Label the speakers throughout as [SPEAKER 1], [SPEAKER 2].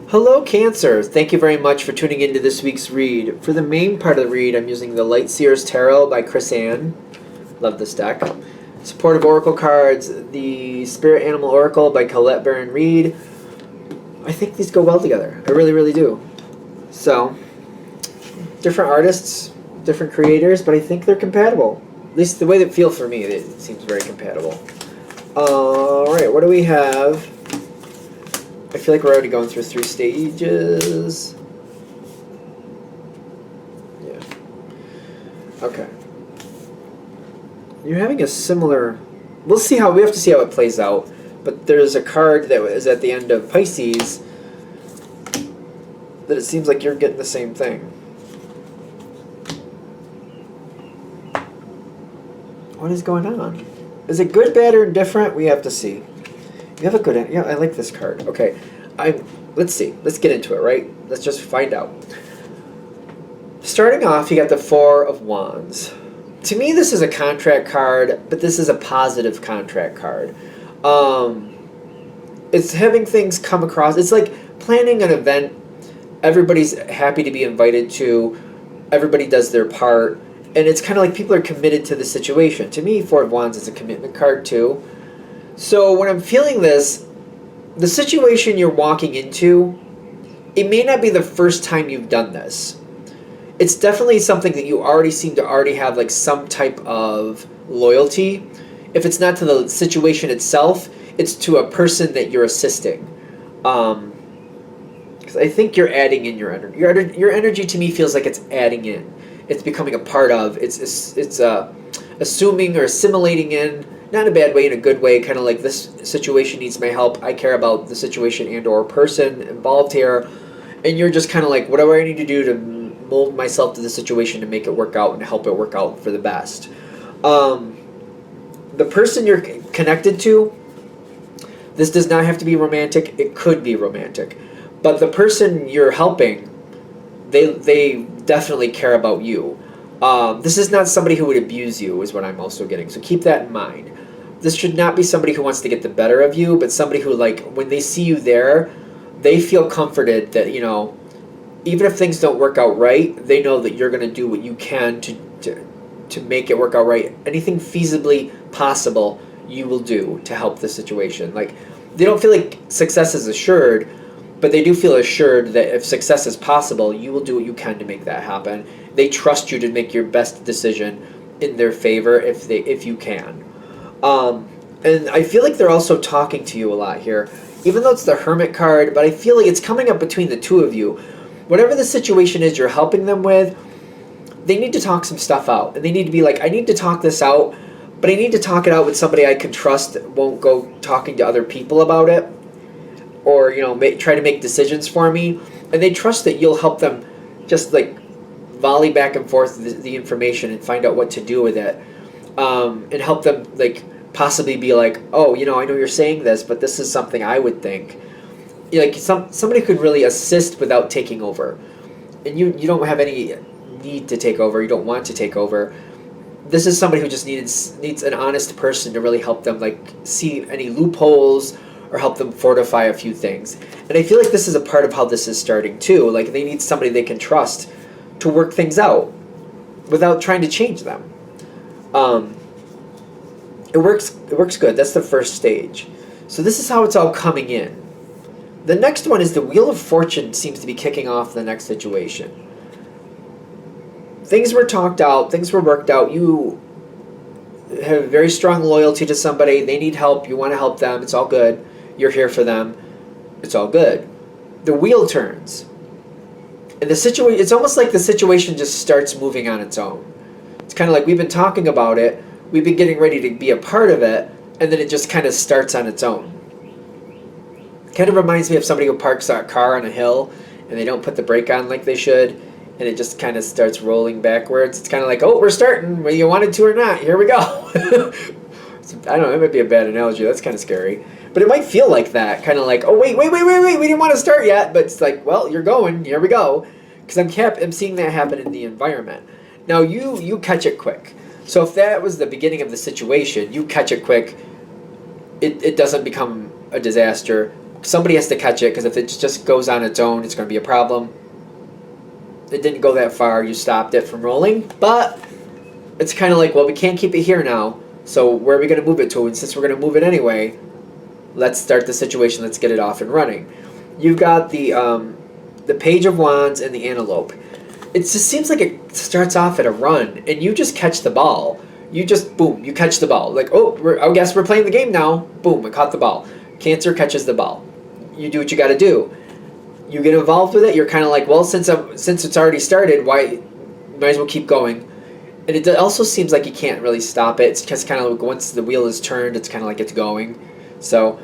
[SPEAKER 1] Hello, Cancer. Thank you very much for tuning into this week's read. For the main part of the read, I'm using the Lightseer's Tarot by Chris Ann. Love this deck. Supportive Oracle cards, the Spirit Animal Oracle by Colette Baron Reed. I think these go well together. I really, really do. So, different artists, different creators, but I think they're compatible. At least the way they feel for me, it seems very compatible. Alright, what do we have? I feel like we're already going through 3 stages. Yeah. Okay. You're having a similar... we have to see how it plays out. But there's a card that was at the end of Pisces that it seems like you're getting the same thing. What is going on? Is it good, bad, or indifferent? We have to see. You have a good... yeah, I like this card. Okay. Let's see. Let's get into it, right? Let's just find out. Starting off, you got the Four of Wands. To me, this is a contract card, but this is a positive contract card. It's having things come across. It's like planning an event. Everybody's happy to be invited to. Everybody does their part. And it's kind of like people are committed to the situation. To me, Four of Wands is a commitment card, too. So when I'm feeling this, the situation you're walking into, it may not be the first time you've done this. It's definitely something that you already seem to already have like some type of loyalty. If it's not to the situation itself, it's to a person that you're assisting. Because I think you're adding in your energy. Your energy to me feels like it's adding in. It's becoming a part of. It's assuming or assimilating in. Not in a bad way, in a good way, kind of like this situation needs my help. I care about the situation and or person involved here. And you're just kind of like, whatever I need to do to mold myself to the situation to make it work out and help it work out for the best. The person you're connected to, this does not have to be romantic. It could be romantic. But the person you're helping, they definitely care about you. This is not somebody who would abuse you, is what I'm also getting. So keep that in mind. This should not be somebody who wants to get the better of you, but somebody who, like, when they see you there, they feel comforted that, you know, even if things don't work out right, they know that you're going to do what you can to make it work out right. Anything feasibly possible, you will do to help the situation. Like, they don't feel like success is assured, but they do feel assured that if success is possible, you will do what you can to make that happen. They trust you to make your best decision in their favor if you can. And I feel like they're also talking to you a lot here, even though it's the Hermit card, but I feel like it's coming up between the two of you. Whatever the situation is you're helping them with, they need to talk some stuff out. And they need to be like, I need to talk this out, but I need to talk it out with somebody I can trust that won't go talking to other people about it. Or, you know, try to make decisions for me. And they trust that you'll help them just, like, volley back and forth the information and find out what to do with it. And help them, like, possibly be like, oh, you know, I know you're saying this, but this is something I would think. Like, somebody could really assist without taking over. And you don't have any need to take over. You don't want to take over. This is somebody who just needs an honest person to really help them, like, see any loopholes or help them fortify a few things. And I feel like this is a part of how this is starting, too. Like, they need somebody they can trust to work things out without trying to change them. It works good. That's the first stage. So this is how it's all coming in. The next one is the Wheel of Fortune seems to be kicking off the next situation. Things were talked out. Things were worked out. You have very strong loyalty to somebody. They need help. You want to help them. It's all good. You're here for them. It's all good. The wheel turns. And it's almost like the situation just starts moving on its own. It's kind of like we've been talking about it. We've been getting ready to be a part of it. And then it just kind of starts on its own. Kind of reminds me of somebody who parks a car on a hill and they don't put the brake on like they should. And it just kind of starts rolling backwards. It's kind of like, oh, we're starting, whether you wanted to or not. Here we go. I don't know, it might be a bad analogy. That's kind of scary. But it might feel like that. Kind of like, oh, wait. We didn't want to start yet. But it's like, well, you're going. Here we go. Because I'm seeing that happen in the environment. Now, you catch it quick. So if that was the beginning of the situation, you catch it quick. It doesn't become a disaster. somebody has to catch it, because if it just goes on its own, it's going to be a problem. It didn't go that far. You stopped it from rolling. But it's kind of like, well, we can't keep it here now. So where are we going to move it to? And since we're going to move it anyway, let's start the situation. Let's get it off and running. You've got the Page of Wands and the Antelope. It just seems like it starts off at a run, and you just catch the ball. You just, boom, you catch the ball. Like, I guess we're playing the game now. Boom, I caught the ball. Cancer catches the ball. You do what you got to do. You get involved with it. You're kind of like, well, since it's already started, why? Might as well keep going. And it also seems like you can't really stop it. It's just kind of like once the wheel is turned, it's kind of like it's going. So,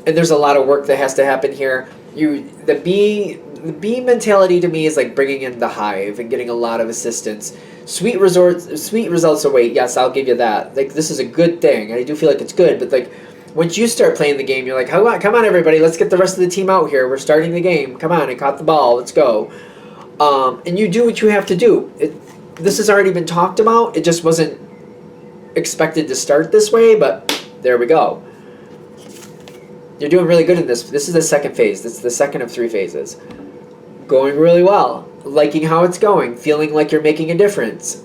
[SPEAKER 1] and there's a lot of work that has to happen here. The bee mentality to me is like bringing in the hive and getting a lot of assistance. Sweet results await. Yes, I'll give you that. Like, this is a good thing. I do feel like it's good, but like once you start playing the game, you're like, come on, everybody, let's get the rest of the team out here. We're starting the game. Come on, I caught the ball. Let's go. And you do what you have to do. This has already been talked about. It just wasn't expected to start this way, but there we go. You're doing really good in this. This is the second phase. This is the second of 3 phases. Going really well. Liking how it's going. Feeling like you're making a difference.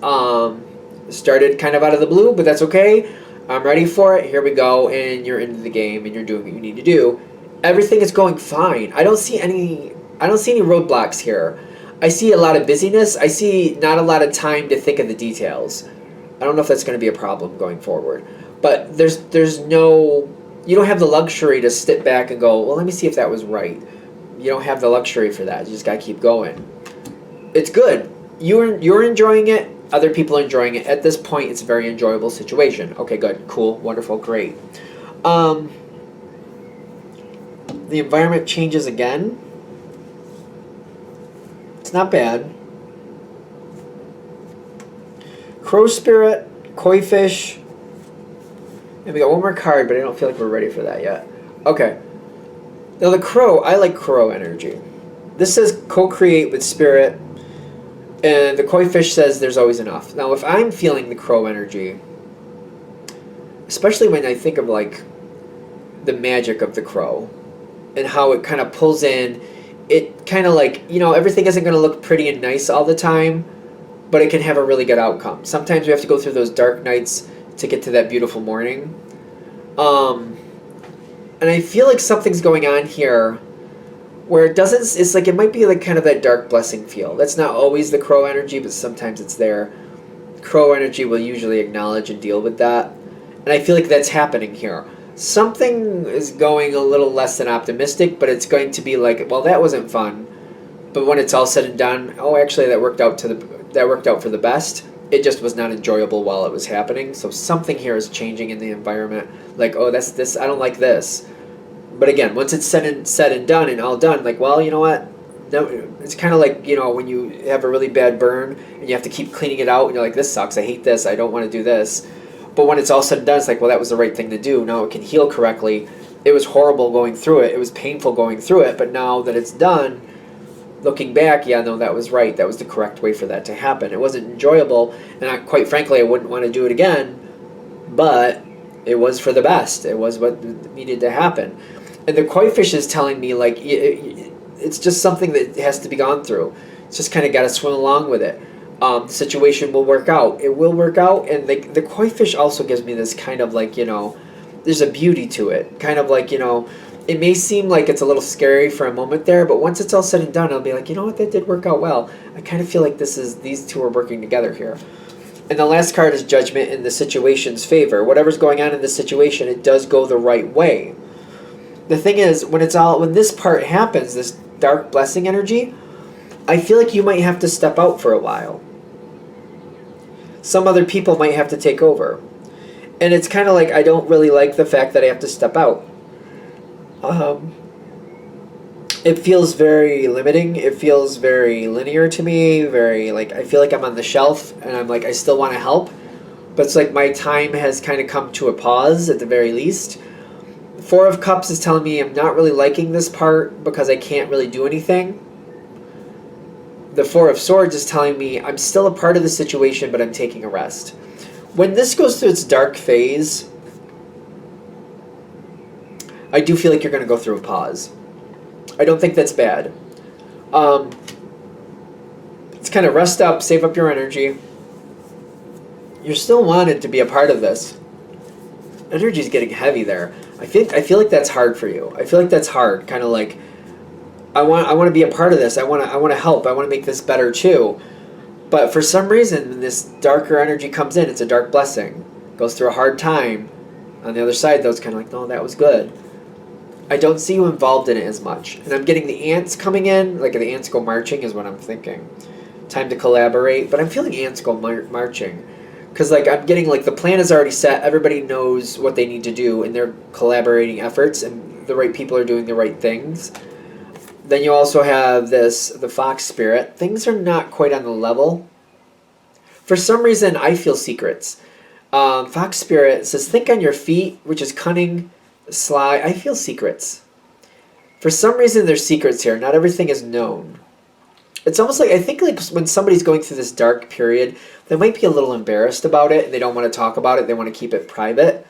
[SPEAKER 1] Started kind of out of the blue, but that's okay. I'm ready for it. Here we go. And you're into the game, and you're doing what you need to do. Everything is going fine. I don't see any roadblocks here. I see a lot of busyness. I see not a lot of time to think of the details. I don't know if that's going to be a problem going forward. But there's no... You don't have the luxury to sit back and go, well, let me see if that was right. You don't have the luxury for that. You just got to keep going. It's good. You're enjoying it. Other people are enjoying it. At this point, it's a very enjoyable situation. Okay, good. Cool. Wonderful. Great. The environment changes again. It's not bad. Crow Spirit, Koi Fish. And we got one more card, but I don't feel like we're ready for that yet. Okay. Now the Crow, I like Crow energy. This says co-create with Spirit, and the Koi Fish says there's always enough. Now if I'm feeling the Crow energy, especially when I think of like the magic of the Crow and how it kind of pulls in, it kind of like, everything isn't going to look pretty and nice all the time, but it can have a really good outcome. Sometimes we have to go through those dark nights to get to that beautiful morning. And I feel like something's going on here where it's like it might be like kind of that dark blessing feel. That's not always the Crow energy, but sometimes it's there. Crow energy will usually acknowledge and deal with that. And I feel like that's happening here. Something is going a little less than optimistic, but it's going to be like, well, that wasn't fun. But when it's all said and done, actually that worked out for the best. It just was not enjoyable while it was happening. So something here is changing in the environment. Like, that's this. I don't like this. But again, once it's said and done and all done, like, well, you know what? No, it's kind of like, when you have a really bad burn and you have to keep cleaning it out and you're like, this sucks. I hate this. I don't want to do this. But when it's all said and done, it's like, well, that was the right thing to do. Now it can heal correctly. It was horrible going through it. It was painful going through it. But now that it's done, looking back, that was right. That was the correct way for that to happen. It wasn't enjoyable, and quite frankly, I wouldn't want to do it again, but it was for the best. It was what needed to happen. And the Koi Fish is telling me, like, it's just something that has to be gone through. It's just kind of got to swim along with it. The situation will work out. It will work out, and the Koi Fish also gives me this kind of like, there's a beauty to it. Kind of like, it may seem like it's a little scary for a moment there, but once it's all said and done, I'll be like, you know what, that did work out well. I kind of feel like these two are working together here. And the last card is Judgment in the situation's favor. Whatever's going on in the situation, it does go the right way. The thing is, when this part happens, this dark blessing energy, I feel like you might have to step out for a while. Some other people might have to take over. And it's kind of like, I don't really like the fact that I have to step out. It feels very limiting. It feels very linear to me. Very like, I feel like I'm on the shelf and I'm like, I still want to help, but it's like my time has kind of come to a pause at the very least. Four of Cups is telling me I'm not really liking this part because I can't really do anything. The Four of Swords is telling me I'm still a part of the situation, but I'm taking a rest. When this goes through its dark phase, I do feel like you're going to go through a pause. I don't think that's bad. It's kind of rest up, save up your energy. You're still wanted to be a part of this. Energy's getting heavy there. I feel like that's hard for you. I feel like that's hard. Kind of like I want to be a part of this. I want to help. I want to make this better too. But for some reason, when this darker energy comes in, it's a dark blessing. Goes through a hard time. On the other side, though, it's kind of like, no, that was good. I don't see you involved in it as much. And I'm getting the ants coming in. Like the ants go marching is what I'm thinking. Time to collaborate. But I'm feeling ants go marching. Because like I'm getting like the plan is already set. Everybody knows what they need to do. And they're collaborating efforts. And the right people are doing the right things. Then you also have the fox spirit. Things are not quite on the level. For some reason, I feel secrets. Fox spirit says, think on your feet, which is cunning, sly. I feel secrets. For some reason, there's secrets here. Not everything is known. It's almost like, I think like when somebody's going through this dark period, they might be a little embarrassed about it, and they don't want to talk about it. They want to keep it private.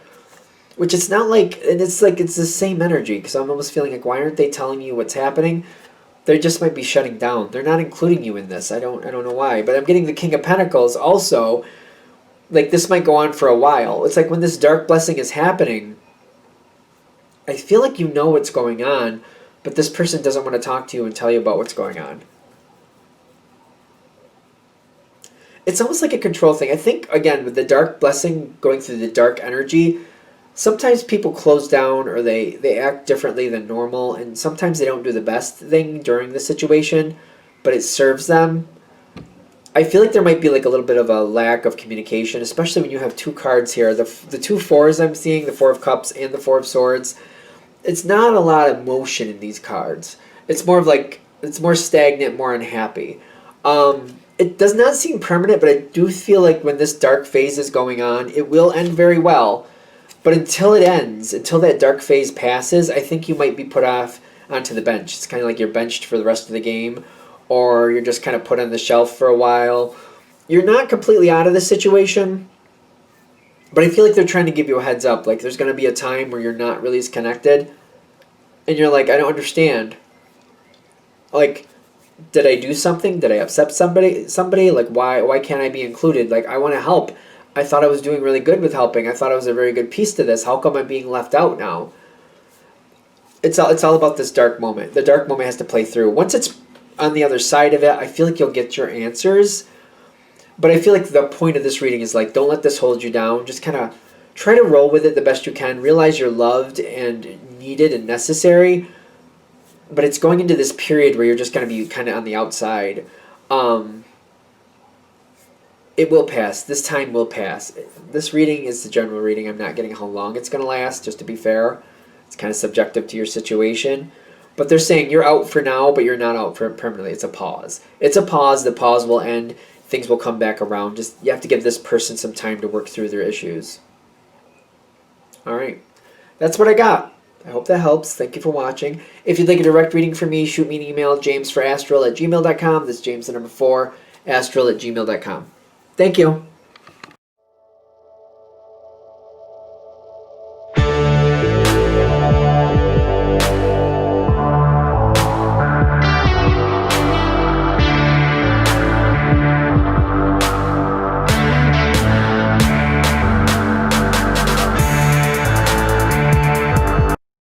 [SPEAKER 1] Which it's not like, and it's like it's the same energy, because I'm almost feeling like, why aren't they telling you what's happening? They just might be shutting down. They're not including you in this. I don't know why. But I'm getting the King of Pentacles also. Like this might go on for a while. It's like when this dark blessing is happening, I feel like you know what's going on, but this person doesn't want to talk to you and tell you about what's going on. It's almost like a control thing. I think, again, with the dark blessing going through the dark energy, sometimes people close down or they act differently than normal, and sometimes they don't do the best thing during the situation, but it serves them. I feel like there might be like a little bit of a lack of communication, especially when you have two cards here. The two fours I'm seeing, the Four of Cups and the Four of Swords, it's not a lot of motion in these cards. It's more of like, it's more stagnant, more unhappy. It does not seem permanent, but I do feel like when this dark phase is going on, it will end very well. But until it ends, until that dark phase passes, I think you might be put off onto the bench. It's kind of like you're benched for the rest of the game, or you're just kind of put on the shelf for a while. You're not completely out of the situation, but I feel like they're trying to give you a heads up. Like there's going to be a time where you're not really as connected, and you're like, I don't understand. Like, did I do something? Did I upset somebody? Like, why can't I be included? Like, I want to help. I thought I was doing really good with helping. I thought I was a very good piece to this. How come I'm being left out now? It's all about this dark moment. The dark moment has to play through. Once it's on the other side of it, I feel like you'll get your answers. But I feel like the point of this reading is like, don't let this hold you down. Just kind of try to roll with it the best you can. Realize you're loved and needed and necessary. But it's going into this period where you're just going to be kind of on the outside. It will pass. This time will pass. This reading is the general reading. I'm not getting how long it's going to last, just to be fair. It's kind of subjective to your situation. But they're saying you're out for now, but you're not out for permanently. It's a pause. It's a pause. The pause will end. Things will come back around. Just you have to give this person some time to work through their issues. All right. That's what I got. I hope that helps. Thank you for watching. If you'd like a direct reading from me, shoot me an email, jamesforastral@gmail.com. That's James the number 4, astral@gmail.com. Thank you.